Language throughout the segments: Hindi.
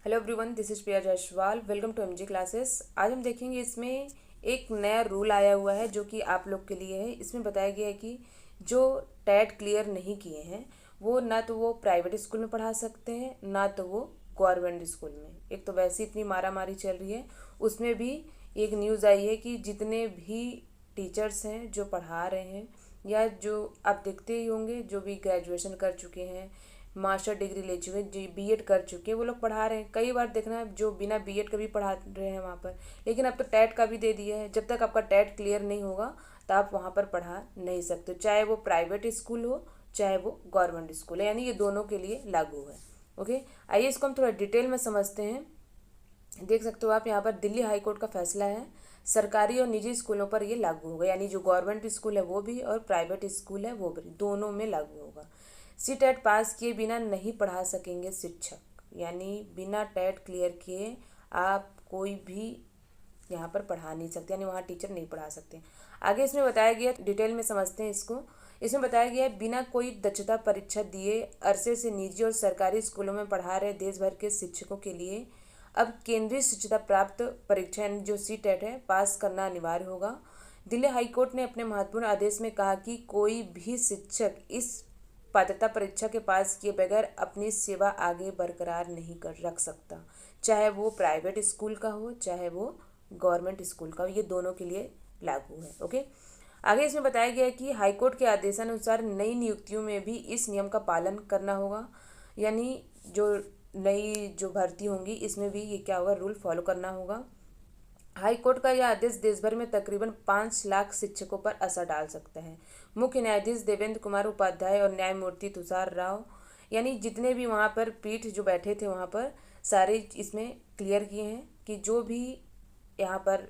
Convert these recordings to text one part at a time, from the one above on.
Hello everyone, this is Priya Jaiswal. Welcome to MG classes. आज हम देखेंगे इसमें एक नया रूल आया हुआ है जो कि आप लोग के लिए है। इसमें बताया गया है कि जो टेट क्लियर नहीं किए हैं वो ना तो वो प्राइवेट स्कूल में पढ़ा सकते हैं ना तो वो गवर्नमेंट स्कूल में। एक तो वैसे इतनी मारामारी चल रही है, उसमें भी एक न्यूज़ आई है कि जितने भी टीचर्स हैं जो पढ़ा रहे हैं या जो आप देखते ही होंगे जो भी ग्रेजुएशन कर चुके हैं, मास्टर डिग्री ले चुके हैं, जी बीएड कर चुके हैं, वो लोग पढ़ा रहे हैं। कई बार देखना है जो बिना बीएड का भी पढ़ा रहे हैं वहाँ पर, लेकिन अब तो टेट का भी दे दिया है। जब तक आपका टेट क्लियर नहीं होगा तो आप वहाँ पर पढ़ा नहीं सकते, चाहे वो प्राइवेट स्कूल हो चाहे वो गवर्नमेंट स्कूल है, यानी ये दोनों के लिए लागू है। ओके, आइए इसको हम थोड़ा डिटेल में समझते हैं। देख सकते हो आप यहाँ पर दिल्ली हाई कोर्ट का फैसला है, सरकारी और निजी स्कूलों पर ये लागू होगा, यानी जो गवर्नमेंट स्कूल है वो भी और प्राइवेट स्कूल है वो भी, दोनों में लागू होगा। सी टेट पास किए बिना नहीं पढ़ा सकेंगे शिक्षक, यानी बिना टेट क्लियर किए आप कोई भी यहाँ पर पढ़ा नहीं सकते, यानी वहाँ टीचर नहीं पढ़ा सकते। आगे इसमें बताया गया, डिटेल में समझते हैं इसको। इसमें बताया गया है बिना कोई दक्षता परीक्षा दिए अरसे से निजी और सरकारी स्कूलों में पढ़ा रहे देश भर के शिक्षकों के लिए अब केंद्रीय शिक्षता प्राप्त परीक्षा यानी जो सी टेट है पास करना अनिवार्य होगा। दिल्ली हाईकोर्ट ने अपने महत्वपूर्ण आदेश में कहा कि कोई भी शिक्षक इस पात्रता परीक्षा के पास किए बगैर अपनी सेवा आगे बरकरार नहीं कर रख सकता, चाहे वो प्राइवेट स्कूल का हो चाहे वो गवर्नमेंट स्कूल का हो, ये दोनों के लिए लागू है। ओके, आगे इसमें बताया गया है कि हाईकोर्ट के आदेशानुसार नई नियुक्तियों में भी इस नियम का पालन करना होगा, यानी जो नई जो भर्ती होंगी इसमें भी ये क्या होगा, रूल फॉलो करना होगा। हाई कोर्ट का यह आदेश देश भर में तकरीबन 5 लाख शिक्षकों पर असर डाल सकता है। मुख्य न्यायाधीश देवेंद्र कुमार उपाध्याय और न्यायमूर्ति तुषार राव, यानी जितने भी वहाँ पर पीठ जो बैठे थे वहाँ पर सारे इसमें क्लियर किए हैं कि जो भी यहाँ पर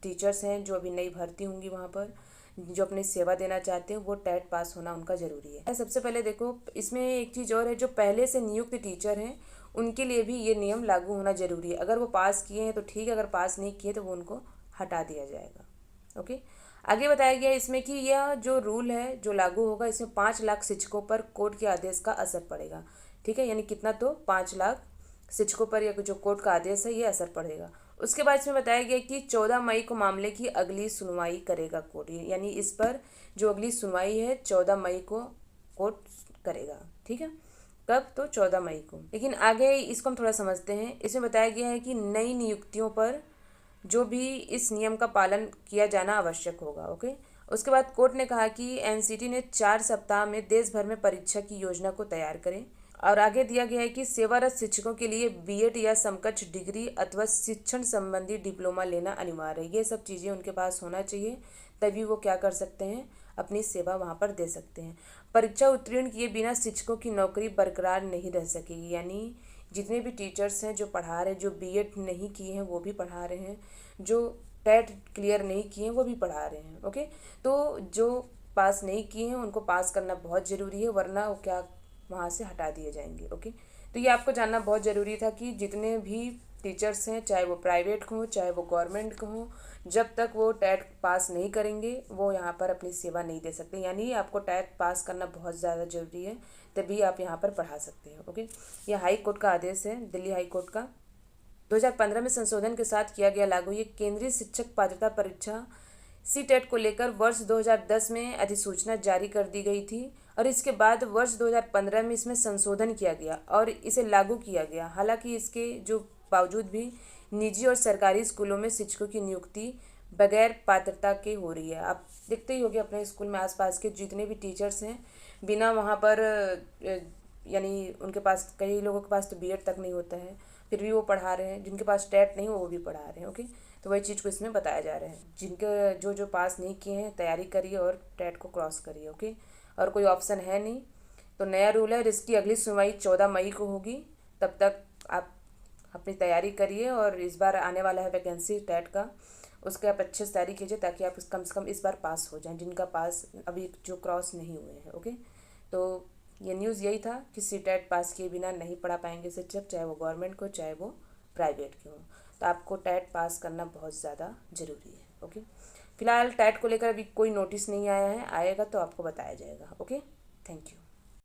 टीचर्स हैं जो अभी नई भर्ती होंगी वहाँ पर जो अपनी सेवा देना चाहते हैं वो टेट पास होना उनका ज़रूरी है। सबसे पहले देखो इसमें एक चीज़ और है, जो पहले से नियुक्त टीचर हैं उनके लिए भी ये नियम लागू होना ज़रूरी है। अगर वो पास किए हैं तो ठीक है, अगर पास नहीं किए तो वो उनको हटा दिया जाएगा। ओके, आगे बताया गया इसमें कि यह जो रूल है जो लागू होगा इसमें 5 लाख शिक्षकों पर कोर्ट के आदेश का असर पड़ेगा। ठीक है, यानी कितना, तो 5 लाख शिक्षकों पर या जो कोर्ट का आदेश है ये असर पड़ेगा। उसके बाद इसमें बताया गया कि 14 मई को मामले की अगली सुनवाई करेगा कोर्ट, यानी इस पर जो अगली सुनवाई है 14 मई को कोर्ट करेगा। ठीक है, कब, तो 14 मई को। लेकिन आगे इसको हम थोड़ा समझते हैं। इसमें बताया गया है कि नई नियुक्तियों पर जो भी इस नियम का पालन किया जाना आवश्यक होगा। ओके, उसके बाद कोर्ट ने कहा कि एनसीटी ने 4 सप्ताह में देश भर में परीक्षा की योजना को तैयार करें। और आगे दिया गया है कि सेवारत शिक्षकों के लिए बीएड या समकक्ष डिग्री अथवा शिक्षण संबंधी डिप्लोमा लेना अनिवार्य है। ये सब चीज़ें उनके पास होना चाहिए, तभी वो क्या कर सकते हैं, अपनी सेवा वहाँ पर दे सकते हैं। परीक्षा उत्तीर्ण किए बिना शिक्षकों की नौकरी बरकरार नहीं रह सकेगी, यानी जितने भी टीचर्स हैं जो पढ़ा रहे हैं, जो बीएड नहीं किए हैं वो भी पढ़ा रहे हैं, जो टेट क्लियर नहीं किए हैं वो भी पढ़ा रहे हैं। ओके, तो जो पास नहीं किए हैं उनको पास करना बहुत ज़रूरी है, वरना वो क्या वहाँ से हटा दिए जाएंगे। ओके, तो ये आपको जानना बहुत ज़रूरी था कि जितने भी टीचर्स हैं चाहे वो प्राइवेट को हो चाहे वो गवर्नमेंट को हो, जब तक वो टेट पास नहीं करेंगे वो यहाँ पर अपनी सेवा नहीं दे सकते, यानी आपको टेट पास करना बहुत ज़्यादा ज़रूरी है, तभी आप यहाँ पर पढ़ा सकते हैं। ओके, ये हाई कोर्ट का आदेश है, दिल्ली हाई कोर्ट का 2015 में संशोधन के साथ किया गया लागू। ये केंद्रीय शिक्षक पात्रता परीक्षा सी टेट को लेकर वर्ष 2010 में अधिसूचना जारी कर दी गई थी और इसके बाद वर्ष 2015 में इसमें संशोधन किया गया और इसे लागू किया गया। हालांकि इसके जो बावजूद भी निजी और सरकारी स्कूलों में शिक्षकों की नियुक्ति बगैर पात्रता के हो रही है। आप देखते ही होंगे अपने स्कूल में आसपास के जितने भी टीचर्स हैं बिना वहाँ पर यानी उनके पास, कई लोगों के पास तो बीएड तक नहीं होता है फिर भी वो पढ़ा रहे हैं, जिनके पास टेट नहीं हो वो भी पढ़ा रहे हैं। ओके, तो वही चीज़ को इसमें बताया जा रहा है, जिनके जो जो पास नहीं किए हैं तैयारी करिए और टेट को क्रॉस करिए। ओके, और कोई ऑप्शन है नहीं, तो नया रूल है और इसकी अगली सुनवाई 14 मई को होगी। तब तक आप अपनी तैयारी करिए और इस बार आने वाला है वैकेंसी टेट का, उसके आप अच्छे से तैयारी कीजिए ताकि आप कम से कम इस बार पास हो जाएं, जिनका पास अभी जो क्रॉस नहीं हुए हैं। ओके, तो ये न्यूज़ यही था कि सी टेट पास किए बिना नहीं पढ़ा पाएंगे शिक्षक, चाहे वो गवर्नमेंट को चाहे वो प्राइवेट के हो। तो आपको टेट पास करना बहुत ज़्यादा ज़रूरी है। ओके, फिलहाल टेट को लेकर अभी कोई नोटिस नहीं आया है, आएगा तो आपको बताया जाएगा। Okay, thank you.